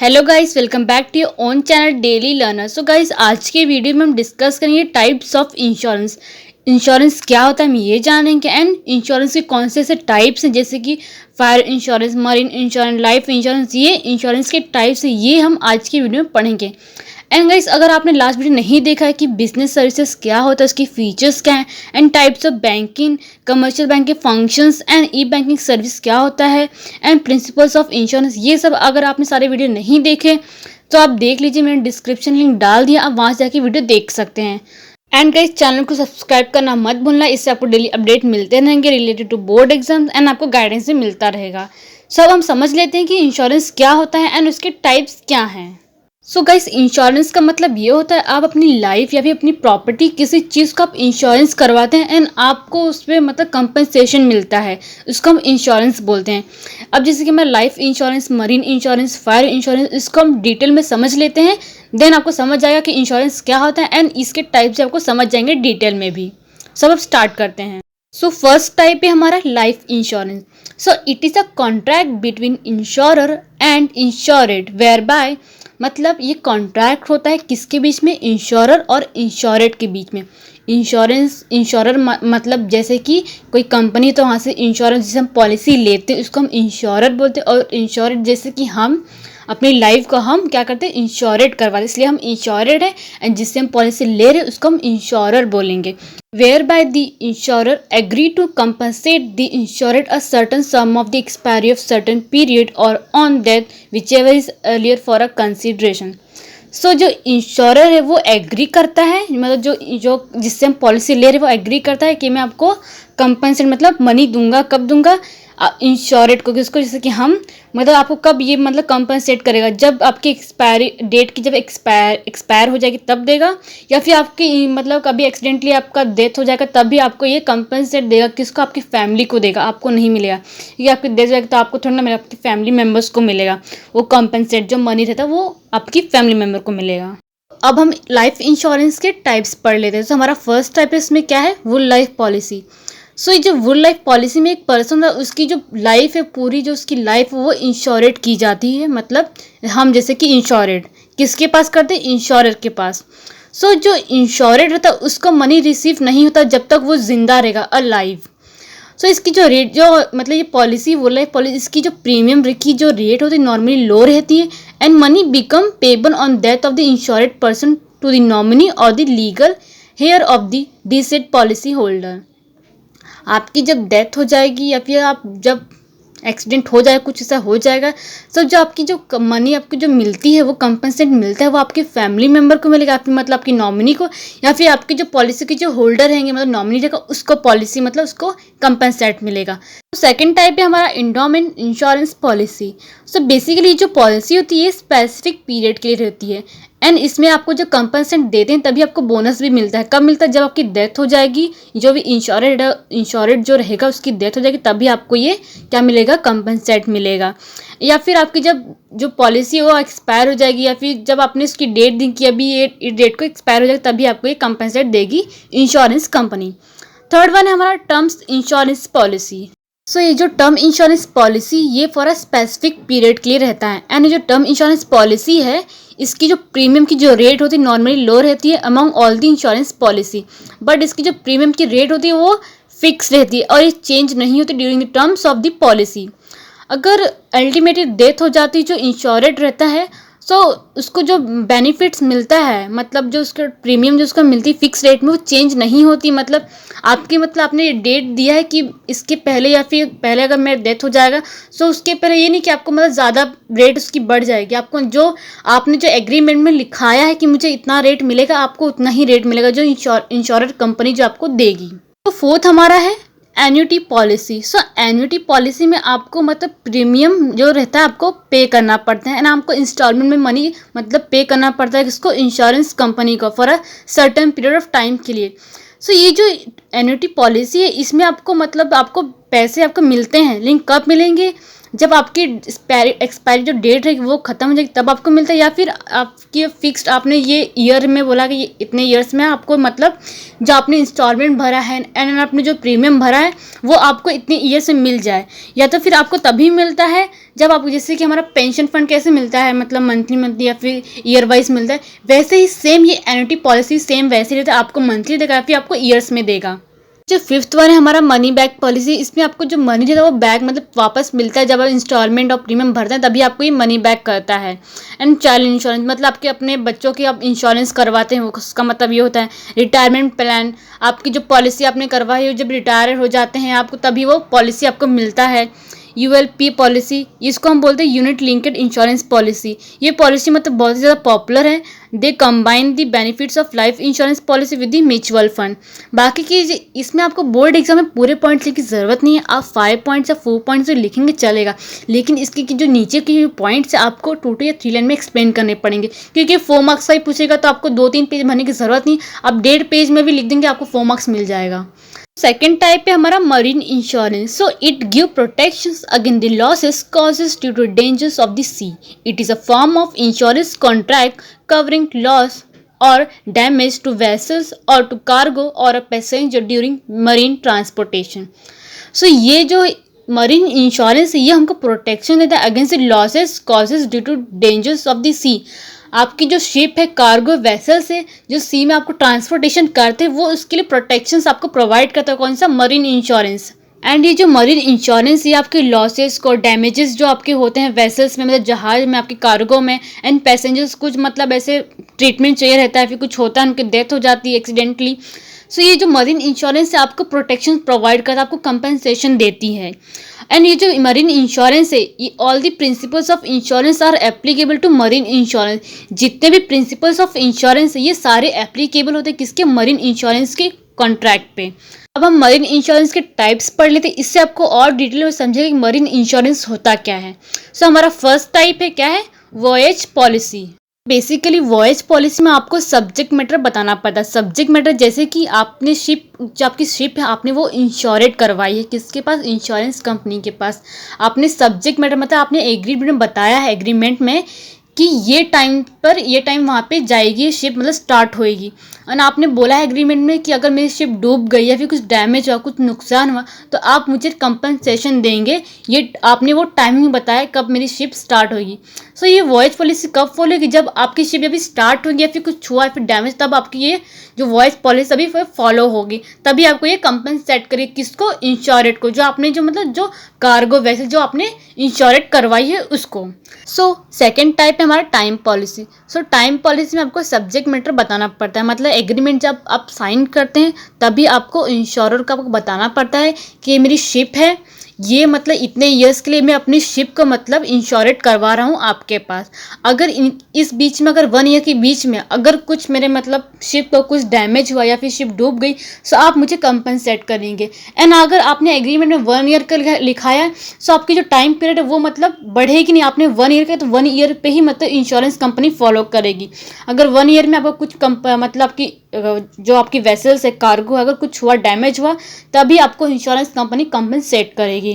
Hello guys, welcome back to your own channel daily learner. So guys, आज के video में हम discuss करेंगे टाइप्स ऑफ इंश्योरेंस। इंश्योरेंस क्या होता है हम ये जानेंगे, एंड इंश्योरेंस के कौन से टाइप्स हैं, जैसे कि fire insurance, marine insurance, life insurance. ये इंश्योरेंस के टाइप्स हैं, ये हम आज की वीडियो में पढ़ेंगे। एंड गाइस, अगर आपने लास्ट वीडियो नहीं देखा है कि बिजनेस सर्विसेज क्या होता है, उसकी फीचर्स क्या हैं, and types of banking, commercial bank के functions, and e banking service क्या होता है, एंड प्रिंसिपल्स ऑफ इंश्योरेंस, ये सब अगर आपने सारे वीडियो नहीं देखे तो आप देख लीजिए, मैंने डिस्क्रिप्शन लिंक डाल दिया, आप वहाँ से जाके वीडियो देख सकते हैं। एंड गाइस, चैनल को सब्सक्राइब करना मत भूलना, इससे आपको डेली अपडेट मिलते रहेंगे related to board exam, and आपको गाइडेंस भी मिलता रहेगा। सो अब हम समझ लेते हैं कि इंश्योरेंस क्या होता है एंड उसके टाइप्स क्या हैं। सो गाइस, इंश्योरेंस का मतलब ये होता है आप अपनी लाइफ या फिर अपनी प्रॉपर्टी, किसी चीज़ का आप इंश्योरेंस करवाते हैं एंड आपको उस पर मतलब कंपनसेशन मिलता है, उसको हम इंश्योरेंस बोलते हैं। अब जैसे कि मैं life insurance, marine insurance, fire insurance, इसको हम डिटेल में समझ लेते हैं, देन आपको समझ जाएगा कि इंश्योरेंस क्या होता है एंड इसके टाइप से आपको समझ जाएंगे डिटेल में भी। सब अब स्टार्ट करते हैं। सो फर्स्ट टाइप है हमारा life insurance. So it is a contract between insurer and insured, where by, मतलब ये कॉन्ट्रैक्ट होता है किसके बीच में, इंश्योरर और इंश्योर्ड के बीच में। इंश्योरर मतलब जैसे कि कोई कंपनी, तो वहाँ से इंश्योरेंस जिसे हम पॉलिसी लेते हैं उसको हम इंश्योरर बोलते हैं, और इंश्योर्ड जैसे कि हम अपनी लाइफ को हम क्या करते हैं, इंश्योरेट करवाते, इसलिए हम इंश्योर्ड है, एंड जिससे हम पॉलिसी ले रहे हैं उसको हम इंश्योरर बोलेंगे। Whereby the insurer agree to compensate the insured a certain sum of the expiry of certain period or on death whichever is earlier for a consideration. So जो insurer है वो agree करता है, मतलब जो जिससे हम policy ले रहे हैं वो एग्री करता है कि मैं आपको कंपनसेट मतलब मनी दूंगा। कब दूंगा, इंश्योरेट को, किसको, जैसे कि हम, मतलब आपको कब ये मतलब कंपनसेट करेगा, जब आपकी एक्सपायरी डेट की जब एक्सपायर हो जाएगी तब देगा, या फिर आपकी मतलब कभी एक्सीडेंटली आपका डेथ हो जाएगा तब भी आपको ये कंपनसेट देगा। किसको, आपकी फैमिली को देगा, आपको नहीं मिलेगा। ये आपकी डेथ हो जाएगी तो आपको थोड़ा ना मिलेगा, आपकी फैमिली मेम्बर्स को मिलेगा वो कंपनसेट, जो मनी रहता है वो आपकी फैमिली मेम्बर को मिलेगा। अब हम लाइफ इंश्योरेंस के टाइप्स पढ़ लेते हैं। तो हमारा फर्स्ट टाइप है, इसमें क्या है, वुल लाइफ पॉलिसी। सो ये जो वुल लाइफ पॉलिसी में एक पर्सन है, उसकी जो लाइफ है पूरी, जो उसकी लाइफ वो इंश्योरेट की जाती है। मतलब हम जैसे कि इंश्योरेट किसके पास करते हैं, इंश्योरर के पास। सो जो इंश्योरेट रहता है उसको मनी रिसीव नहीं होता जब तक वो जिंदा रहेगा, अलाइव। सो इसकी जो रेट, जो मतलब ये पॉलिसी, वुल लाइफ पॉलिसी, इसकी जो प्रीमियम की जो रेट होती है नॉर्मली लो रहती है, and money become payable on death of the insured person to the nominee or the legal heir of the deceased policy holder. आपकी जब डेथ हो जाएगी या फिर आप जब एक्सीडेंट हो जाए, कुछ ऐसा हो जाएगा, तो जो आपकी जो मनी आपकी जो मिलती है, वो कंपनसेट मिलता है, वो आपके फैमिली मेम्बर को मिलेगा, आपकी मतलब आपकी नॉमिनी को, या फिर आपकी जो पॉलिसी के जो होल्डर रहेंगे, मतलब नॉमिनी रहेगा, उसको पॉलिसी मतलब उसको कंपनसेट मिलेगा। तो सेकंड टाइप है हमारा endowment insurance policy. So basically जो पॉलिसी होती है स्पेसिफिक पीरियड के लिए रहती है, एंड इसमें आपको जो कंपनसेट देते हैं तभी आपको बोनस भी मिलता है। कब मिलता है, जब आपकी डेथ हो जाएगी, जो भी इंश्योरेड जो रहेगा उसकी डेथ हो जाएगी तभी आपको ये क्या मिलेगा, कंपनसेट मिलेगा। या फिर आपकी जब जो पॉलिसी है वो एक्सपायर हो जाएगी, या फिर जब आपने उसकी डेट दी कि अभी ये डेट को एक्सपायर हो जाएगी तभी आपको ये कंपनसेट देगी इंश्योरेंस कंपनी। थर्ड वन है हमारा टर्म्स इंश्योरेंस पॉलिसी। सो ये जो टर्म इंश्योरेंस पॉलिसी ये फॉर अ स्पेसिफिक पीरियड के लिए रहता है, एंड ये जो टर्म इंश्योरेंस पॉलिसी है इसकी जो प्रीमियम की जो रेट होती है नॉर्मली लो रहती है among all the insurance policy, but इसकी जो प्रीमियम की रेट होती है वो फिक्स रहती है और ये चेंज नहीं होती during the terms of the policy. अगर अल्टीमेटली डेथ हो जाती है जो इंश्योरेड रहता है, सो उसको जो बेनिफिट्स मिलता है, मतलब जो उसका प्रीमियम जो उसका मिलती है फिक्स रेट में, वो चेंज नहीं होती। मतलब आपकी, मतलब आपने डेट दिया है कि इसके पहले या फिर पहले अगर मेरा डेथ हो जाएगा, सो उसके पहले ये नहीं कि आपको मतलब ज़्यादा रेट उसकी बढ़ जाएगी। आपको जो आपने जो एग्रीमेंट में लिखाया है कि मुझे इतना रेट मिलेगा, आपको उतना ही रेट मिलेगा जो इंश्योरेंस कंपनी जो आपको देगी। तो फोर्थ हमारा है एन्युटी पॉलिसी। सो एन्युटी पॉलिसी में आपको मतलब प्रीमियम जो रहता है आपको पे करना पड़ता है, एंड आपको इंस्टॉलमेंट में मनी मतलब पे करना पड़ता है किसको, इंश्योरेंस कंपनी को, for a certain period of time के लिए। सो ये जो एन्युटी पॉलिसी है इसमें आपको मतलब आपको पैसे आपको मिलते हैं, लेकिन कब मिलेंगे, जब आपकी एक्सपायरी जो डेट है वो ख़त्म हो जाएगी तब आपको मिलता है, या फिर आपकी फिक्स्ड आपने ये ईयर में बोला कि ये इतने ईयर्स में आपको मतलब जो आपने इंस्टॉलमेंट भरा है एंड आपने जो प्रीमियम भरा है वो आपको इतने ईयर्स में मिल जाए। या तो फिर आपको तभी मिलता है जब आपको, जैसे कि हमारा पेंशन फंड कैसे मिलता है मतलब मंथली मंथली या फिर ईयर वाइज मिलता है, वैसे ही सेम ये एन्युटी पॉलिसी सेम वैसे ही रहता है, आपको मंथली देगा या फिर आपको ईयर्स में देगा। जो फिफ्थ वन है हमारा मनी बैक पॉलिसी, इसमें आपको जो मनी देता है वो बैक मतलब वापस मिलता है, जब आप इंस्टॉलमेंट और प्रीमियम भरते हैं तभी आपको ये मनी बैक करता है। एंड चाइल्ड इंश्योरेंस मतलब आपके अपने बच्चों की आप इंश्योरेंस करवाते हैं, उसका मतलब ये होता है। रिटायरमेंट प्लान, आपकी जो पॉलिसी आपने करवाई है जब रिटायर हो जाते हैं आपको तभी वो पॉलिसी आपको मिलता है। यूएलपी पॉलिसी, इसको हम बोलते हैं यूनिट लिंक्ड इंश्योरेंस पॉलिसी। ये पॉलिसी मतलब बहुत ही ज़्यादा पॉपुलर है। They combine the benefits of life insurance policy with the mutual fund. बाकी की इसमें आपको बोर्ड एग्जाम में पूरे पॉइंट्स लिखने की ज़रूरत नहीं है, आप 5 पॉइंट्स या 4 पॉइंट्स जो लिखेंगे चलेगा, लेकिन इसकी जो नीचे की पॉइंट्स है आपको 2 या 3 लाइन में एक्सप्लेन करने पड़ेंगे, क्योंकि 4 मार्क्स का ही पूछेगा तो आपको 2-3 पेज भरने की ज़रूरत नहीं, आप 1.5 पेज में भी लिख देंगे आपको 4 मार्क्स मिल जाएगा। सेकेंड टाइप है हमारा marine insurance. So it give protections against the losses causes due to dangers of the sea. It is a form of insurance contract covering loss or damage to vessels or to cargo or a passenger during marine transportation. So ये जो marine insurance है ये हमको protection देता है against losses causes due to dangers of the sea. आपकी जो ship है कार्गो वेसल से जो सी में आपको ट्रांसपोर्टेशन करते हैं वो उसके लिए प्रोटेक्शंस आपको प्रोवाइड करता है, कौन सा, मरीन इंश्योरेंस। एंड ये जो मरीन इंश्योरेंस ये आपके लॉसेस को डैमेजेस जो आपके होते हैं वेसल्स में मतलब जहाज में आपके कार्गो में एंड पैसेंजर्स कुछ मतलब ऐसे ट्रीटमेंट चाहिए रहता है फिर कुछ होता है उनकी डेथ हो जाती है एक्सीडेंटली। सो ये जो मरीन इंश्योरेंस है आपको प्रोटेक्शन प्रोवाइड करता है, आपको कंपनसेशन देती है। एंड ये जो मरीन इंश्योरेंस है ये all the principles of insurance are applicable to marine insurance. जितने भी प्रिंसिपल्स ऑफ इंश्योरेंस है ये सारे एप्लीकेबल होते हैं किसके, मरीन इंश्योरेंस के कॉन्ट्रैक्ट पे। अब हम मरीन इंश्योरेंस के टाइप्स पढ़ लेते हैं, इससे आपको और डिटेल में समझेगा कि मरीन इंश्योरेंस होता क्या है। सो हमारा फर्स्ट टाइप है क्या है, voyage policy. Basically voyage policy में आपको सब्जेक्ट मैटर बताना पड़ता है। सब्जेक्ट मैटर जैसे कि आपने शिप, जो आपकी शिप है आपने वो इंश्योरेट करवाई है किसके पास, इंश्योरेंस कंपनी के पास। आपने सब्जेक्ट मैटर मतलब आपने एग्रीमेंट में बताया है एग्रीमेंट में कि ये टाइम पर ये टाइम वहाँ पे जाएगी शिप मतलब स्टार्ट होएगी। और आपने बोला है एग्रीमेंट में कि अगर मेरी शिप डूब गई या फिर कुछ डैमेज हुआ कुछ नुकसान हुआ तो आप मुझे कंपनसेशन देंगे। ये आपने वो टाइमिंग बताया कब मेरी शिप स्टार्ट होगी। सो ये वॉयज पॉलिसी कब फॉलो होगी, जब आपकी शिप अभी स्टार्ट होगी या फिर कुछ हुआ या फिर डैमेज, तब आपकी ये जो वॉयज पॉलिसी अभी फॉलो होगी, तभी आपको ये कंपनसेट करेगी किसको, इंश्योरेट को, जो आपने जो मतलब जो कार्गो वैसे जो आपने इंश्योरेट करवाई है उसको। सो सेकेंड टाइप है हमारा टाइम पॉलिसी। सो टाइम पॉलिसी में आपको सब्जेक्ट मैटर बताना पड़ता है, मतलब एग्रीमेंट जब आप साइन करते हैं तभी आपको इंश्योरर का बताना पड़ता है कि मेरी शिप है ये मतलब इतने ईयर्स के लिए मैं अपनी शिप को मतलब इंश्योरेट करवा रहा हूँ आपके पास। अगर इस बीच में अगर 1 ईयर के बीच में अगर कुछ मेरे मतलब शिप को कुछ डैमेज हुआ या फिर शिप डूब गई सो आप मुझे कंपनसेट करेंगे। एंड अगर आपने एग्रीमेंट में 1 ईयर का लिखाया है सो आपकी जो टाइम पीरियड है वो मतलब बढ़ेगी नहीं। आपने 1 ईयर का तो 1 ईयर पे ही मतलब इंश्योरेंस कंपनी फॉलो करेगी। अगर 1 ईयर में आपको कुछ मतलब आपकी जो आपकी वेसल्स है कार्गो अगर कुछ हुआ डैमेज हुआ तभी आपको इंश्योरेंस कंपनी कंपनसेट करेगी।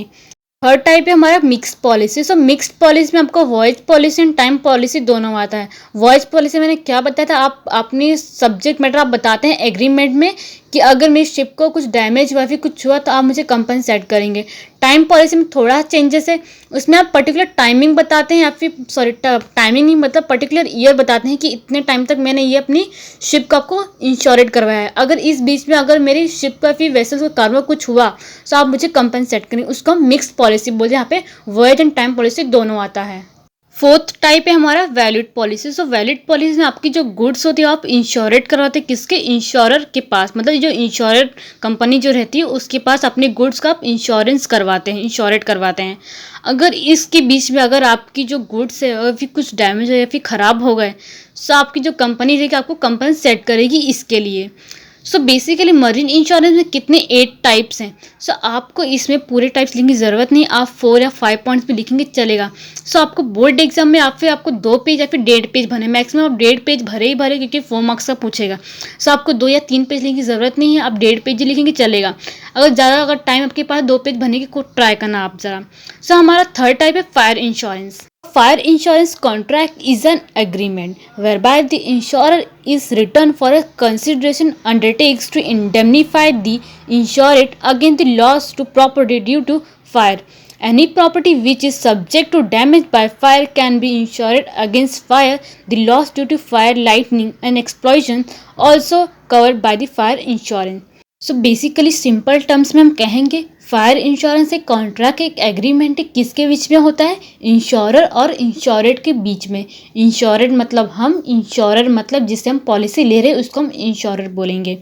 थर्ड टाइप है हमारा mix policy. So mixed policy में आपको voyage policy and time policy दोनों आता है। वॉयज पॉलिसी मैंने क्या बताया था, आप अपनी सब्जेक्ट मैटर आप बताते हैं एग्रीमेंट में कि अगर मेरी शिप को कुछ डैमेज हुआ फिर कुछ हुआ तो आप मुझे कंपनसेट करेंगे। टाइम पॉलिसी में थोड़ा चेंजेस है, उसमें आप पर्टिकुलर टाइमिंग बताते हैं या फिर सॉरी टाइमिंग नहीं मतलब पर्टिकुलर ईयर बताते हैं कि इतने टाइम तक मैंने ये अपनी शिप का को इंश्योरेट करवाया है। अगर इस बीच में अगर मेरी शिप का फिर वेसल्स को कार्गो कुछ हुआ तो आप मुझे कंपनसेट करेंगे, उसको हम मिक्स्ड पॉलिसी बोलते हैं। यहाँ पे वॉयज एंड टाइम पॉलिसी दोनों आता है। फोर्थ टाइप है हमारा वैलिड पॉलिसी। सो वैलिड पॉलिसी में आपकी जो गुड्स होती है आप इंश्योरेट करवाते हैं किसके, इंश्योरर के पास, मतलब जो इंश्योरेट कंपनी जो रहती है उसके पास अपने गुड्स का आप इंश्योरेंस करवाते हैं, इंश्योरेट करवाते हैं। अगर इसके बीच में अगर आपकी जो गुड्स है और फिर कुछ डैमेज है या फिर ख़राब हो गए तो आपकी जो कंपनी है कि आपको कंपनसेट करेगी इसके लिए। सो बेसिकली मरीन इंश्योरेंस में कितने 8 टाइप्स हैं। सो आपको इसमें पूरे टाइप्स लिखने की ज़रूरत नहीं, आप 4 या 5 पॉइंट्स भी लिखेंगे चलेगा। सो आपको बोर्ड एग्जाम में आप फिर आपको 2 पेज या फिर 1.5 पेज भरने, मैक्सिमम आप 1.5 पेज भरे ही भरे, क्योंकि 4 मार्क्स का पूछेगा। सो आपको 2 या 3 पेज लिखने की ज़रूरत नहीं है, आप 1.5 पेज ही लिखेंगे चलेगा। अगर टाइम आपके पास 2 पेज भरने की को ट्राई करना आप ज़रा। सो हमारा थर्ड टाइप है fire insurance. Fire insurance contract is an agreement whereby the insurer is written for a consideration undertakes to indemnify the insured against the loss to property due to fire. Any property which is subject to damage by fire can be insured against fire. The loss due to fire, lightning and explosion also covered by the fire insurance. So basically simple terms में हम कहेंगे fire insurance एक contract, एक agreement किसके बीच में होता है, insurer और इंश्योरेड के बीच में। इंश्योरेड मतलब हम, इंश्योरर मतलब जिससे हम पॉलिसी ले रहे हैं उसको हम इंश्योरर बोलेंगे।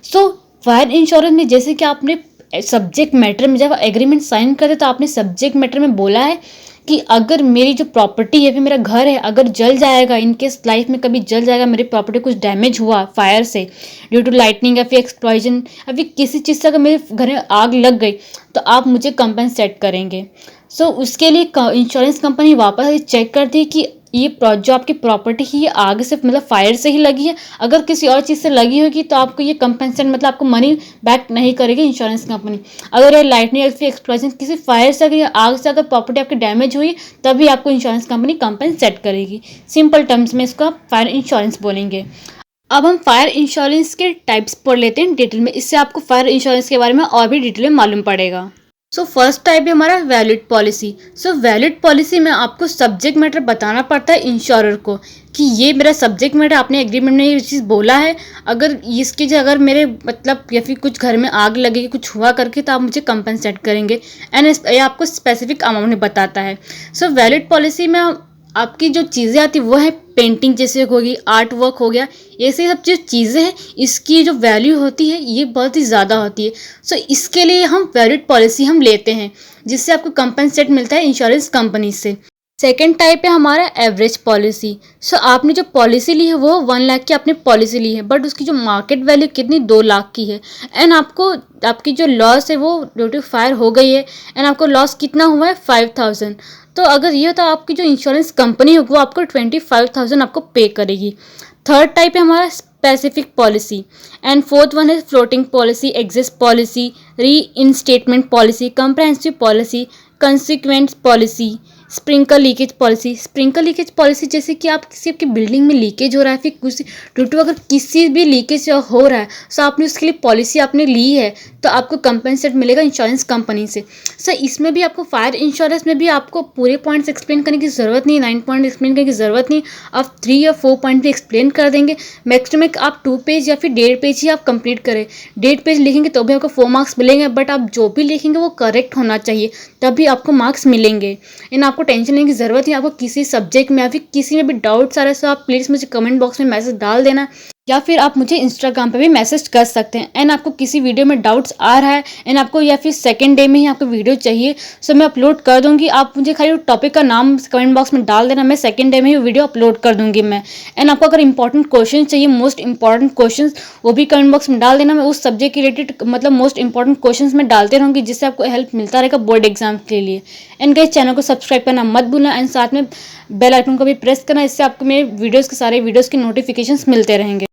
सो फायर इंश्योरेंस में जैसे कि आपने सब्जेक्ट मैटर में जब एग्रीमेंट साइन करते तो आपने सब्जेक्ट मैटर में बोला है कि अगर मेरी जो प्रॉपर्टी है, फिर मेरा घर है, अगर जल जाएगा, इनकेस लाइफ में कभी जल जाएगा, मेरी प्रॉपर्टी कुछ डैमेज हुआ फायर से ड्यू टू लाइटनिंग या फिर एक्सप्लोजन या फिर किसी चीज़ से अगर मेरे घर में आग लग गई तो आप मुझे कंपनसेट करेंगे। सो उसके लिए इंश्योरेंस कंपनी वापस चेक करती है कि ये जो आपकी प्रॉपर्टी है ये आग से मतलब फायर से ही लगी है। अगर किसी और चीज़ से लगी होगी तो आपको ये कंपनसेट मतलब आपको मनी बैक नहीं करेगी इंश्योरेंस कंपनी। अगर ये लाइटनिंग या फिर एक्सप्लोजन किसी फायर से, अगर आग से अगर प्रॉपर्टी आपकी डैमेज हुई तभी आपको इंश्योरेंस कंपनी कंपनसेट करेगी। सिंपल टर्म्स में इसको आप फायर इंश्योरेंस बोलेंगे। अब हम फायर इंश्योरेंस के टाइप्स पढ़ लेते हैं डिटेल में, इससे आपको फायर इंश्योरेंस के बारे में और भी डिटेल में मालूम पड़ेगा। सो फर्स्ट टाइप है हमारा वैलिड पॉलिसी। सो वैलिड पॉलिसी में आपको सब्जेक्ट मैटर बताना पड़ता है इंश्योरर को कि ये मेरा सब्जेक्ट मैटर, आपने एग्रीमेंट में ये चीज़ बोला है, अगर इसकी जगह अगर मेरे मतलब या फिर कुछ घर में आग लगेगी, कुछ हुआ करके, तो आप मुझे कंपनसेट करेंगे। एंड ये आपको स्पेसिफिक अमाउंट बताता है। सो वैलिड पॉलिसी में आपकी जो चीज़ें आती वो है पेंटिंग जैसे होगी, आर्ट वर्क हो गया, ऐसे सब जो चीज़ें हैं इसकी जो वैल्यू होती है ये बहुत ही ज़्यादा होती है। सो इसके लिए हम वैलिड पॉलिसी हम लेते हैं जिससे आपको कंपनसेट मिलता है इंश्योरेंस कंपनी से। सेकेंड टाइप है हमारा एवरेज पॉलिसी। सो आपने जो पॉलिसी ली है वो 1 लाख की आपने पॉलिसी ली है, बट उसकी जो मार्केट वैल्यू कितनी 2 लाख की है। एंड आपको आपकी जो लॉस है वो ड्यू टू फायर हो गई है एंड आपको लॉस कितना हुआ है 5000। तो अगर ये तो आपकी जो इंश्योरेंस कंपनी होगी वो आपको 25,000 आपको पे करेगी। थर्ड टाइप है हमारा specific policy. And fourth one है floating policy, excess policy, reinstatement policy, comprehensive policy, consequence policy, sprinkle leakage policy. Sprinkle leakage policy जैसे कि आप किसी आपकी बिल्डिंग में लीकेज हो रहा है, फिर किसी ड्यू टू अगर किसी भी लीकेज हो रहा है तो आपने उसके लिए पॉलिसी आपने ली है तो आपको कंपनसेट मिलेगा इंश्योरेंस कंपनी से। सर इसमें भी आपको फायर इंश्योरेंस में भी आपको पूरे पॉइंट्स एक्सप्लेन करने की ज़रूरत नहीं, 9 पॉइंट एक्सप्लेन करने की ज़रूरत नहीं, आप 3 या 4 पॉइंट भी एक्सप्लेन कर देंगे। मैक्सिमम आप 2 पेज या फिर 1.5 पेज ही आप कंप्लीट करें। 1.5 पेज लिखेंगे तो भी आपको 4 मार्क्स मिलेंगे, बट आप जो भी लिखेंगे वो करेक्ट होना चाहिए तभी आपको मार्क्स मिलेंगे। इन आपको टेंशन लेने की ज़रूरत है। आपको किसी सब्जेक्ट में या फिर किसी में भी डाउट्स आ रहे हैं तो आप प्लीज़ मुझे कमेंट बॉक्स में मैसेज डाल देना, या फिर आप मुझे इंस्टाग्राम पे भी मैसेज कर सकते हैं। एंड आपको किसी वीडियो में डाउट्स आ रहा है एंड आपको या फिर सेकंड डे में ही आपको वीडियो चाहिए, सो मैं अपलोड कर दूंगी। आप मुझे खाली टॉपिक का नाम कमेंट बॉक्स में डाल देना, मैं सेकंड डे में ही वीडियो अपलोड कर दूंगी मैं। एंड आपको अगर इंपॉर्टेंट क्वेश्चन चाहिए, मोस्ट इंपॉर्टेंट क्वेश्चन, वो भी कमेंट बॉक्स में डाल देना। मैं उस सब्जेक्ट के रिलेटेड मतलब मोस्ट इंपॉर्टेंट क्वेश्चन में डालते रहूँगी जिससे आपको हेल्प मिलता रहेगा बोर्ड एग्जाम के लिए। एंड गाइस चैनल को सब्सक्राइब करना मत भूलना एंड साथ में बेल आइकन को भी प्रेस करना, इससे आपको मेरे वीडियोज़ के सारे वीडियोज़ के नोटिफिकेशन मिलते रहेंगे।